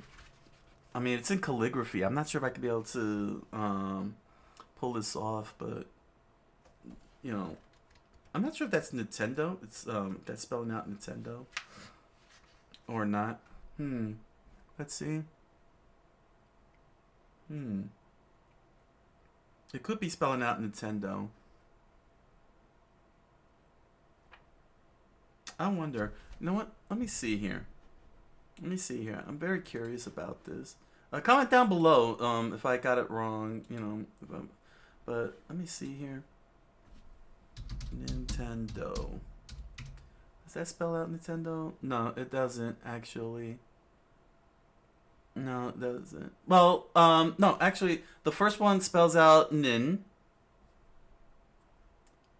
I mean, it's in calligraphy. I'm not sure if I could be able to pull this off, but you know, I'm not sure if that's Nintendo. It's that's spelling out Nintendo or not. Let's see. It could be spelling out Nintendo. I wonder. You know what? Let me see here. I'm very curious about this. Comment down below if I got it wrong. You know, but let me see here. Nintendo. Does that spell out Nintendo? No, it doesn't actually. No, it doesn't. Well, no, actually, the first one spells out Nin.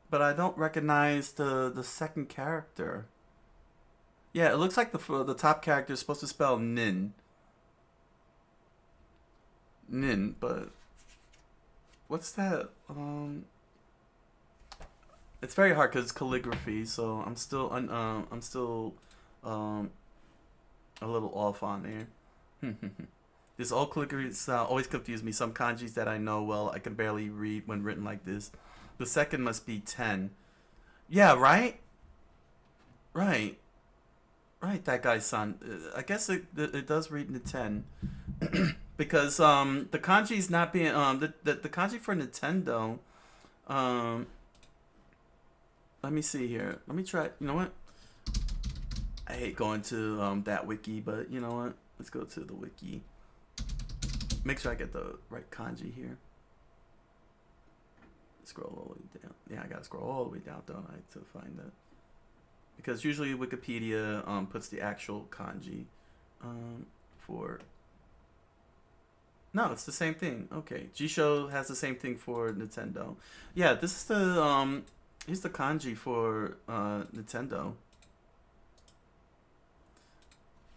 But I don't recognize the second character. Yeah, it looks like the top character is supposed to spell Nin. Nin, but what's that? It's very hard because it's calligraphy, so I'm still a little off on there. This old calligraphy always confused me. Some kanjis that I know well, I can barely read when written like this. The second must be 10. Yeah, right? Right. Right, that guy's son. I guess it does read Niten. Because the kanji's not being the kanji for Nintendo. Um let me see here. Let me try. You know what? I hate going to that wiki, but you know what? Let's go to the wiki. Make sure I get the right kanji here. Scroll all the way down. Yeah, I gotta scroll all the way down, don't I, to find that? Because usually Wikipedia puts the actual kanji for. No, it's the same thing. Okay, Jisho has the same thing for Nintendo. Yeah, this is the here's the kanji for Nintendo.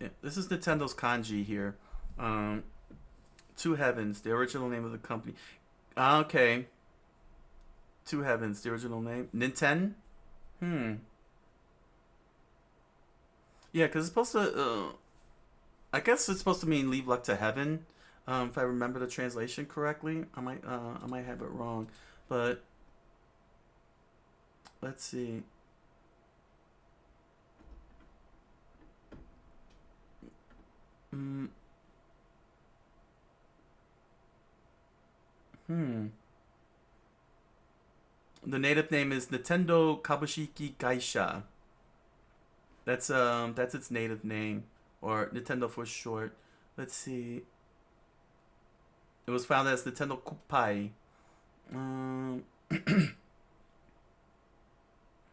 Yeah, this is Nintendo's kanji here. Two Heavens, the original name of the company. Okay. Two Heavens, the original name. Ninten? Yeah, because it's supposed to. I guess it's supposed to mean leave luck to heaven. If I remember the translation correctly, I might have it wrong, but let's see. Mm, hmm. The native name is Nintendo Kabushiki Gaisha. That's its native name, or Nintendo for short. Let's see. It was founded as Nintendo Kupai. Um,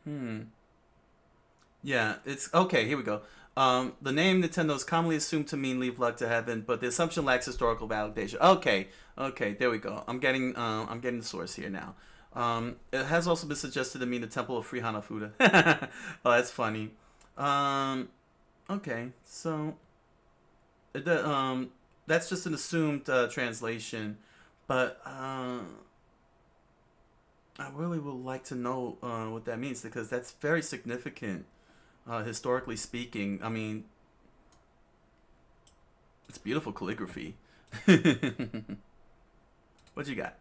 hmm. Yeah, it's okay. Here we go. The name Nintendo is commonly assumed to mean leave luck to heaven, but the assumption lacks historical validation. Okay, okay, there we go. I'm getting the source here now. It has also been suggested to mean the Temple of Free Hanafuda. Oh, that's funny. Um, okay, so the that's just an assumed translation, but I really would like to know what that means because that's very significant. Historically speaking, I mean, it's beautiful calligraphy. What you got?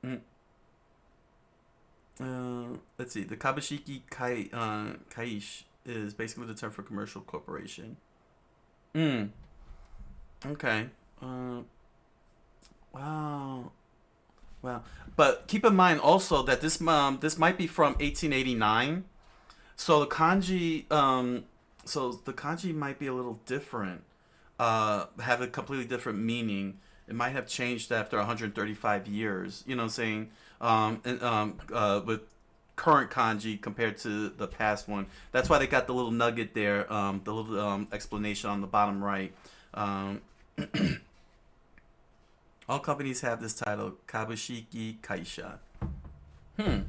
Mm. Let's see. The Kabushiki Kaish is basically the term for commercial corporation. Mm. Okay. Wow. Wow. But keep in mind also that this might be from 1889. So the kanji might be a little different. Have a completely different meaning. It might have changed after 135 years. You know what I'm saying? With current kanji compared to the past one. That's why they got the little nugget there, the little explanation on the bottom right. Um, all companies have this title, Kabushiki Kaisha. Hmm.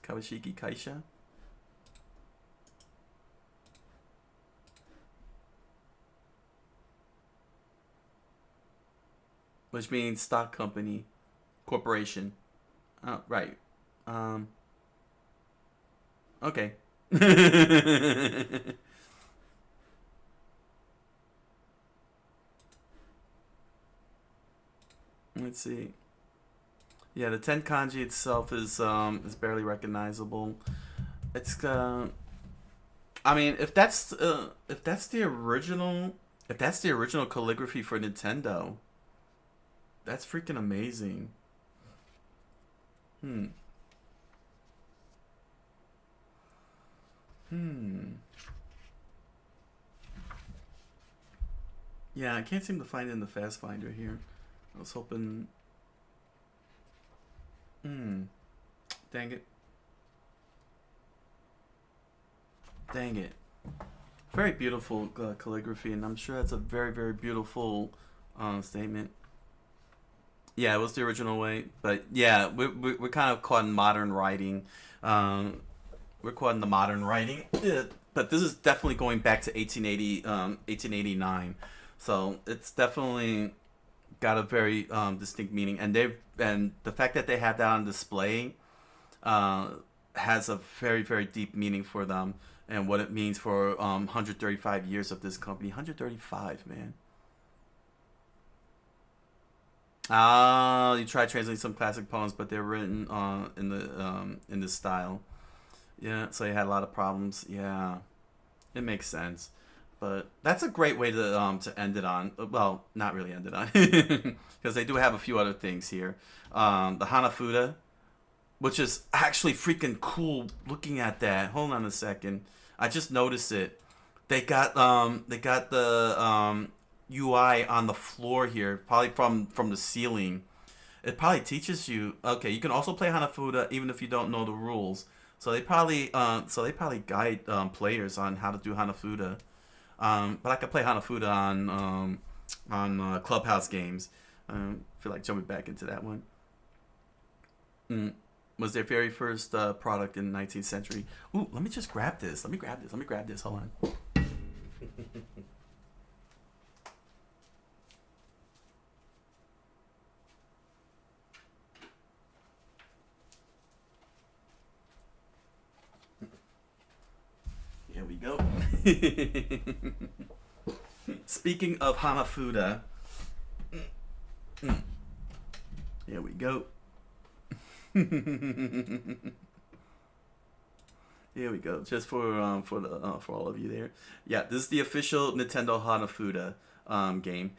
Kabushiki Kaisha. Which means stock company, corporation. Right. Um, okay. Let's see. Yeah, the ten kanji itself is barely recognizable. It's I mean, if that's the original calligraphy for Nintendo, that's freaking amazing. Hmm. Hmm. Yeah, I can't seem to find it in the fast finder here. I was hoping. Hmm. Dang it. Dang it. Very beautiful calligraphy, and I'm sure that's a very, very beautiful statement. Yeah, it was the original way, but yeah, we're kind of caught in modern writing. Um, we're caught in the modern writing, yeah, but this is definitely going back to 1889. So it's definitely got a very distinct meaning, and the fact that they have that on display uh, has a very, very deep meaning for them and what it means for 135 years of this company. 135, man. You try translating some classic poems, but they're written in this style. Yeah, so you had a lot of problems. Yeah, it makes sense. But that's a great way to end it on. Well, not really end it on, because they do have a few other things here. The Hanafuda, which is actually freaking cool. Looking at that, hold on a second. I just noticed it. They got the UI on the floor here, probably from the ceiling. It probably teaches you. Okay, you can also play Hanafuda even if you don't know the rules. So they probably guide players on how to do Hanafuda. But I could play Hanafuda on Clubhouse games. Feel like jumping back into that one. Mm. Was their very first product in the 19th century. Ooh, let me just grab this. Let me grab this. Let me grab this. Hold on. Here we go. Speaking of Hanafuda, here we go. Here we go. Just for all of you there. Yeah, this is the official Nintendo Hanafuda game.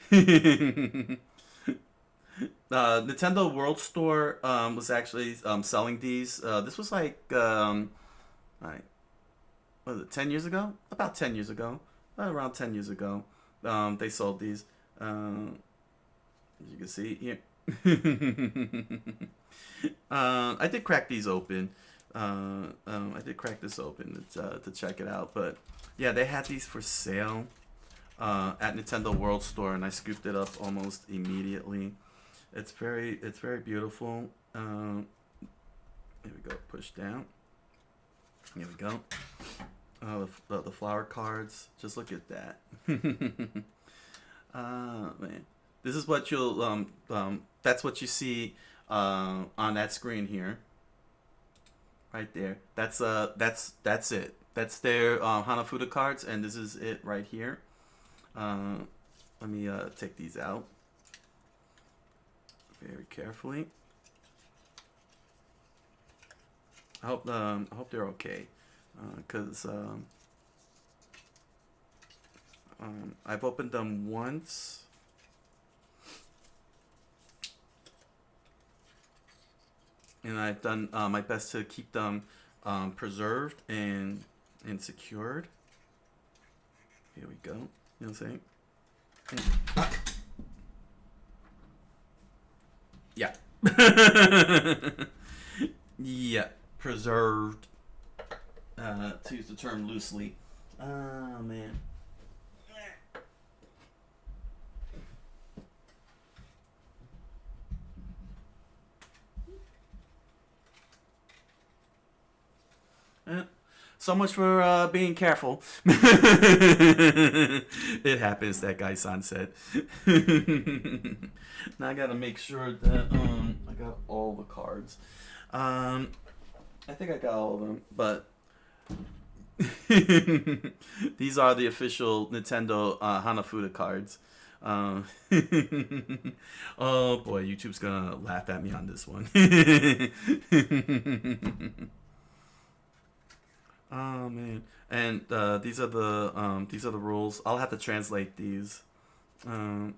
Nintendo World Store was actually selling these. This was like like, what was it, 10 years ago? About 10 years ago. Around 10 years ago. They sold these. As you can see here. I did crack these open. I did crack this open to check it out. But yeah, they had these for sale at Nintendo World Store, and I scooped it up almost immediately. It's very beautiful. Here we go. Push down. Here we go. The flower cards. Just look at that. Man, this is what you'll that's what you see on that screen here. Right there. That's it. That's their Hanafuda cards, and this is it right here. Let me take these out very carefully. I hope they're okay, because I've opened them once. And I've done my best to keep them preserved and secured. Here we go. You know what I'm saying? Yeah. Yeah. Preserved. To use the term loosely. Oh, man. So much for being careful. It happens, that Coqui-san said. Now I gotta make sure that I got all the cards. I think I got all of them, but these are the official Nintendo Hanafuda cards. Oh boy, YouTube's gonna laugh at me on this one. Oh man, and these are the rules. I'll have to translate these. It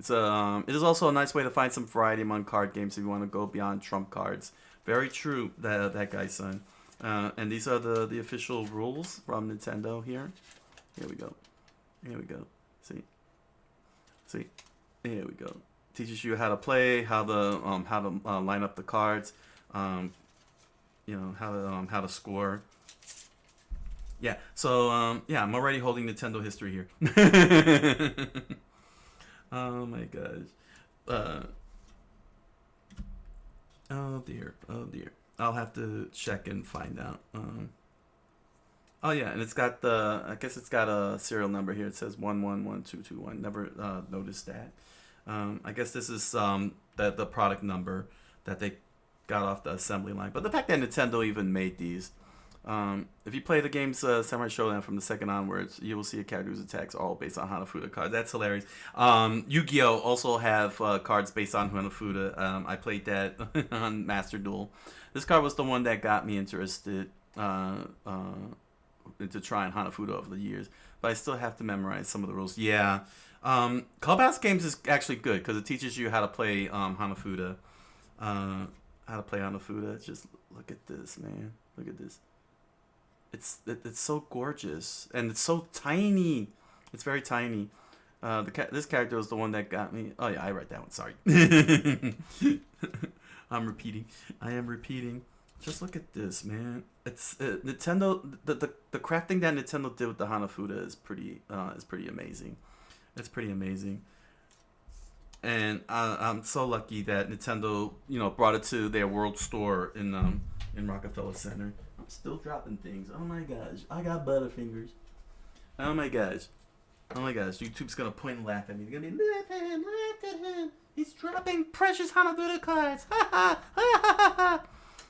is also a nice way to find some variety among card games if you want to go beyond trump cards. Very true, that Coqui-san. And these are the official rules from Nintendo here. Here we go. Here we go. See. Here we go. Teaches you how to play, how to line up the cards. How to score. Yeah, so, yeah, I'm already holding Nintendo history here. Oh my gosh. Oh dear. I'll have to check and find out. Oh yeah, and I guess it's got a serial number here. It says 111221. Never noticed that. I guess this is the product number that they got off the assembly line. But the fact that Nintendo even made these, If you play the game's Samurai Shodown from the second onwards, you will see a character whose attacks are all based on Hanafuda cards. That's hilarious. Yu-Gi-Oh! Also have cards based on Hanafuda. I played that on Master Duel. This card was the one that got me interested into trying Hanafuda over the years. But I still have to memorize some of the rules. Yeah. Clubhouse Games is actually good because it teaches you how to play Hanafuda. How to play Hanafuda. Just look at this, man. Look at this. It's so gorgeous and it's so tiny. It's very tiny. This character was the one that got me. Oh yeah, I read that one. Sorry. I'm repeating. I am repeating. Just look at this, man. It's Nintendo. The crafting that Nintendo did with the Hanafuda is pretty amazing. It's pretty amazing. And I'm so lucky that Nintendo, brought it to their world store in Rockefeller Center. I'm still dropping things. Oh my gosh, I got butterfingers. Oh my gosh. YouTube's gonna point and laugh at me. They're gonna be laugh at him. He's dropping precious Hanafuda cards. Ha ha ha ha ha.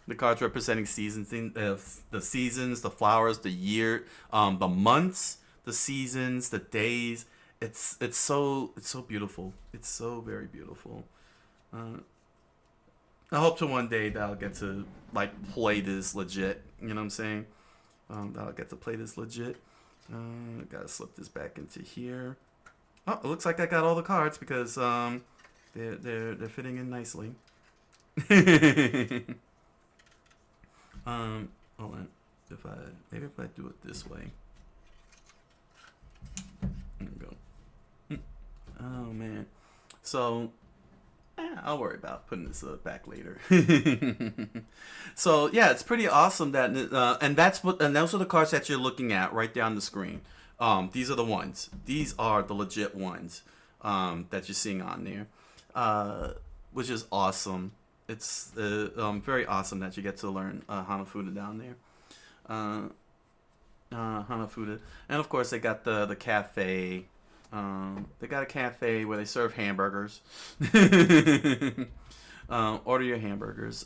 The cards representing seasons, the seasons, the flowers, the year, the months, the seasons, the days. It's so beautiful. It's so very beautiful. I hope to one day that I'll get to play this legit. You know what I'm saying? That I'll get to play this legit. Gotta slip this back into here. Oh, it looks like I got all the cards because they're fitting in nicely. Hold on. Maybe if I do it this way. There we go. Oh man. So I'll worry about putting this back later. So yeah, it's pretty awesome that and those are the cards that you're looking at right there on the screen. These are the ones. These are the legit ones that you're seeing on there, which is awesome. It's very awesome that you get to learn Hanafuda down there. Hanafuda, and of course they got the cafe. They got a cafe where they serve hamburgers. Order your hamburgers.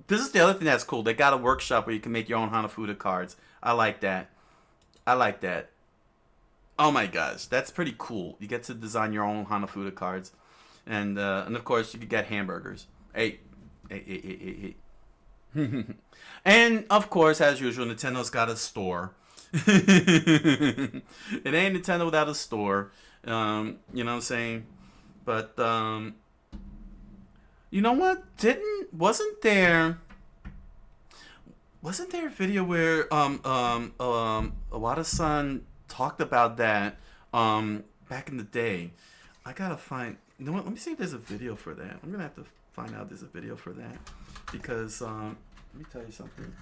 This is the other thing that's cool. They got a workshop where you can make your own Hanafuda cards. I like that. Oh my gosh, that's pretty cool. You get to design your own Hanafuda cards, and of course you can get hamburgers. Hey. And of course, as usual, Nintendo's got a store. It ain't Nintendo without a store. You know what I'm saying? But you know what? Wasn't there a video where Awada-san talked about that back in the day? I gotta find. You know what? Let me see if there's a video for that. I'm gonna have to find out if there's a video for that because let me tell you something.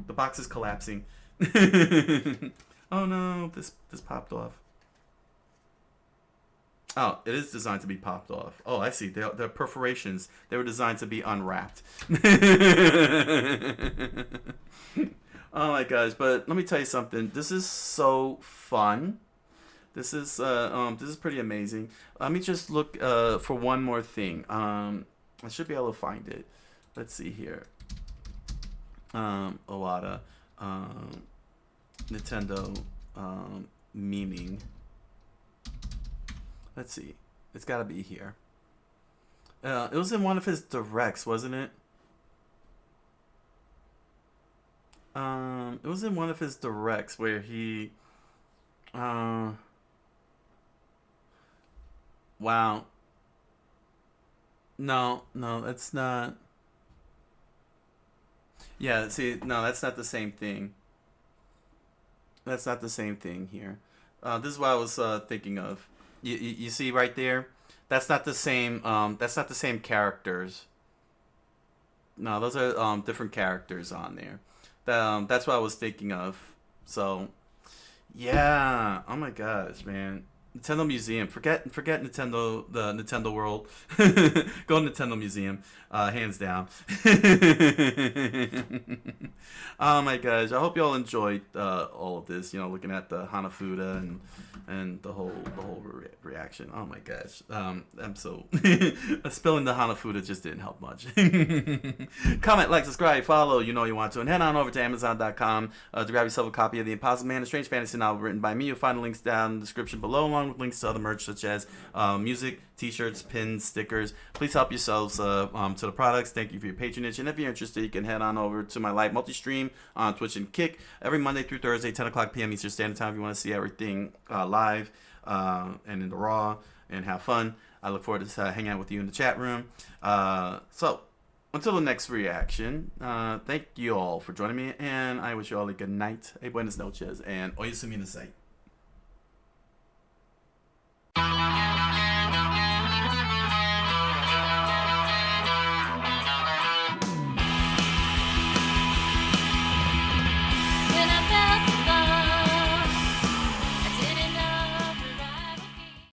The box is collapsing. Oh no, this popped off. Oh, it is designed to be popped off. Oh, I see. They're perforations. They were designed to be unwrapped. Oh my gosh, but let me tell you something. This is so fun. This is pretty amazing. Let me just look for one more thing. I should be able to find it. Let's see here. Owada, Nintendo, meaning. Let's see. It's got to be here. It was in one of his directs, wasn't it? It was in one of his directs where he. Wow. No, that's not. Yeah, see, no, that's not the same thing. That's not the same thing here. This is what I was thinking of. You see right there? That's not the same. That's not the same characters. No, those are different characters on there. That's what I was thinking of. So, yeah. Oh my gosh, man. Nintendo Museum. Forget Nintendo, the Nintendo World. Go to Nintendo Museum, hands down. Oh my gosh! I hope you all enjoyed all of this. You know, looking at the Hanafuda and the whole reaction. Oh my gosh! I'm so spilling the Hanafuda just didn't help much. Comment, like, subscribe, follow. You know you want to, and head on over to Amazon.com to grab yourself a copy of The Impossible Man, a strange fantasy novel written by me. You'll find the links down in the description below, along with links to other merch such as music, t-shirts, pins, stickers. Please help yourselves to the products. Thank you for your patronage. And if you're interested, you can head on over to my live multi-stream on Twitch and Kick every Monday through Thursday, 10 o'clock p.m. Eastern Standard Time. If you want to see everything live and in the raw and have fun, I look forward to hanging out with you in the chat room. So until the next reaction, thank you all for joining me, and I wish you all a good night, a buenas noches, and oyasumi nasai.